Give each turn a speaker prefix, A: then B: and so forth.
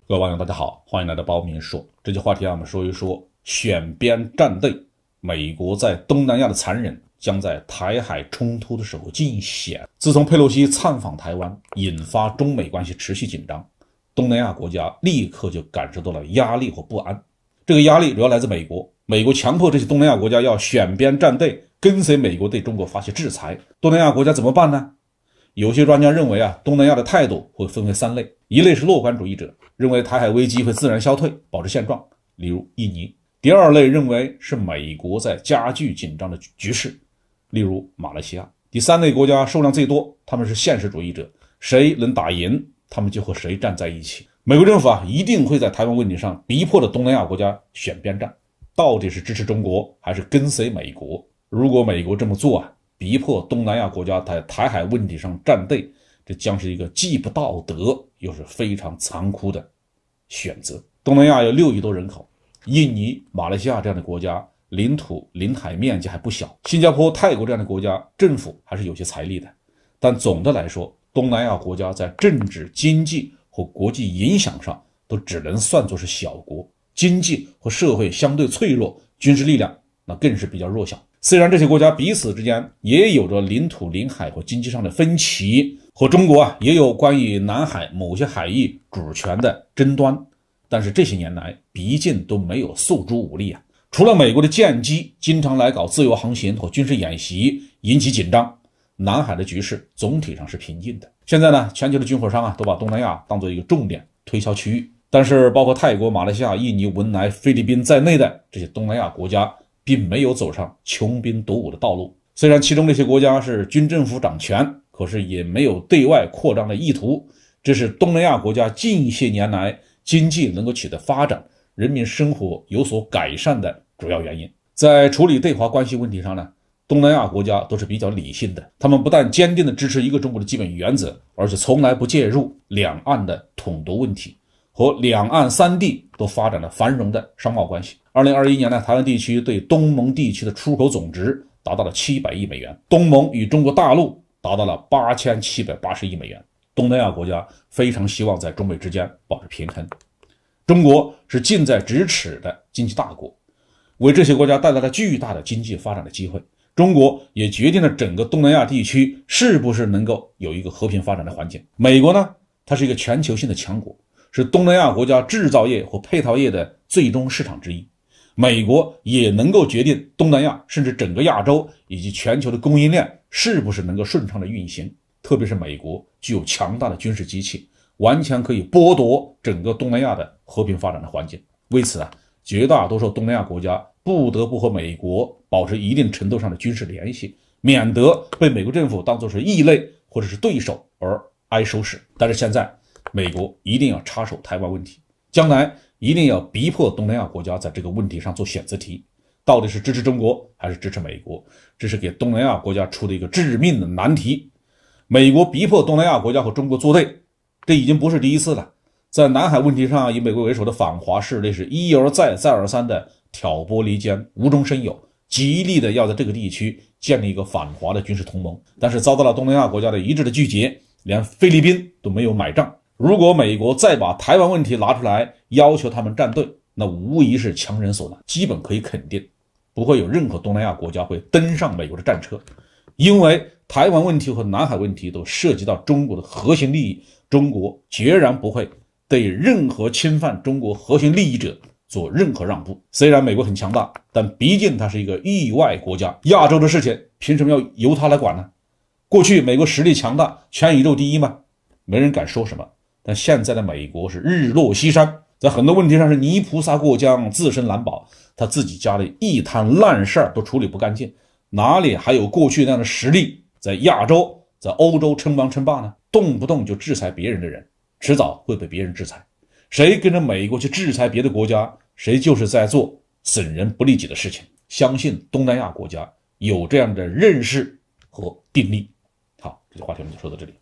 A: 各位网友大家好，欢迎来到包明说。这期话题我们说一说选边站队，美国在东南亚的残忍将在台海冲突的时候尽显。自从佩洛西参访台湾，引发中美关系持续紧张，东南亚国家立刻就感受到了压力和不安。这个压力主要来自美国，美国强迫这些东南亚国家要选边站队，跟随美国对中国发起制裁。东南亚国家怎么办呢？有些专家认为东南亚的态度会分为三类，一类是乐观主义者，认为台海危机会自然消退，保持现状，例如印尼；第二类认为是美国在加剧紧张的局势，例如马来西亚；第三类国家数量最多，他们是现实主义者，谁能打赢，他们就和谁站在一起。美国政府一定会在台湾问题上逼迫的东南亚国家选边站，到底是支持中国还是跟随美国？如果美国这么做逼迫东南亚国家在台海问题上站队，这将是一个既不道德又是非常残酷的选择。东南亚有6亿多人口，印尼、马来西亚这样的国家领土领海面积还不小，新加坡、泰国这样的国家政府还是有些财力的。但总的来说，东南亚国家在政治、经济和国际影响上都只能算作是小国，经济和社会相对脆弱，军事力量那更是比较弱小。虽然这些国家彼此之间也有着领土、领海和经济上的分歧，和中国也有关于南海某些海域主权的争端，但是这些年来毕竟都没有诉诸武力除了美国的舰机经常来搞自由航行和军事演习引起紧张，南海的局势总体上是平静的。现在全球的军火商都把东南亚当作一个重点推销区域，但是包括泰国、马来西亚、印尼、文莱、菲律宾在内的这些东南亚国家并没有走上穷兵黩武的道路。虽然其中这些国家是军政府掌权，可是也没有对外扩张的意图，这是东南亚国家近些年来经济能够取得发展，人民生活有所改善的主要原因。在处理对华关系问题上东南亚国家都是比较理性的，他们不但坚定地支持一个中国的基本原则，而且从来不介入两岸的统独问题，和两岸三地都发展了繁荣的商贸关系。2021年台湾地区对东盟地区的出口总值达到了700亿美元，东盟与中国大陆达到了8780亿美元。东南亚国家非常希望在中美之间保持平衡。中国是近在咫尺的经济大国，为这些国家带来了巨大的经济发展的机会。中国也决定了整个东南亚地区是不是能够有一个和平发展的环境。美国它是一个全球性的强国，是东南亚国家制造业和配套业的最终市场之一。美国也能够决定东南亚甚至整个亚洲以及全球的供应链是不是能够顺畅的运行，特别是美国具有强大的军事机器，完全可以剥夺整个东南亚的和平发展的环境。为此绝大多数东南亚国家不得不和美国保持一定程度上的军事联系，免得被美国政府当作是异类或者是对手而挨收拾。但是现在美国一定要插手台湾问题，将来一定要逼迫东南亚国家在这个问题上做选择题，到底是支持中国还是支持美国？这是给东南亚国家出的一个致命的难题。美国逼迫东南亚国家和中国作对，这已经不是第一次了。在南海问题上，以美国为首的反华势力是一而再再而三的挑拨离间，无中生有，极力的要在这个地区建立一个反华的军事同盟，但是遭到了东南亚国家的一致的拒绝，连菲律宾都没有买账。如果美国再把台湾问题拿出来要求他们站队，那无疑是强人所难，基本可以肯定不会有任何东南亚国家会登上美国的战车。因为台湾问题和南海问题都涉及到中国的核心利益，中国决然不会对任何侵犯中国核心利益者做任何让步。虽然美国很强大，但毕竟它是一个域外国家，亚洲的事情凭什么要由它来管呢？过去美国实力强大，全宇宙第一吗？没人敢说什么。但现在的美国是日落西山，在很多问题上是泥菩萨过江，自身难保，他自己家的一滩烂事儿都处理不干净，哪里还有过去那样的实力在亚洲在欧洲称王称霸呢？动不动就制裁别人的人，迟早会被别人制裁。谁跟着美国去制裁别的国家，谁就是在做损人不利己的事情。相信东南亚国家有这样的认识和定力。好，这个话题我们就说到这里。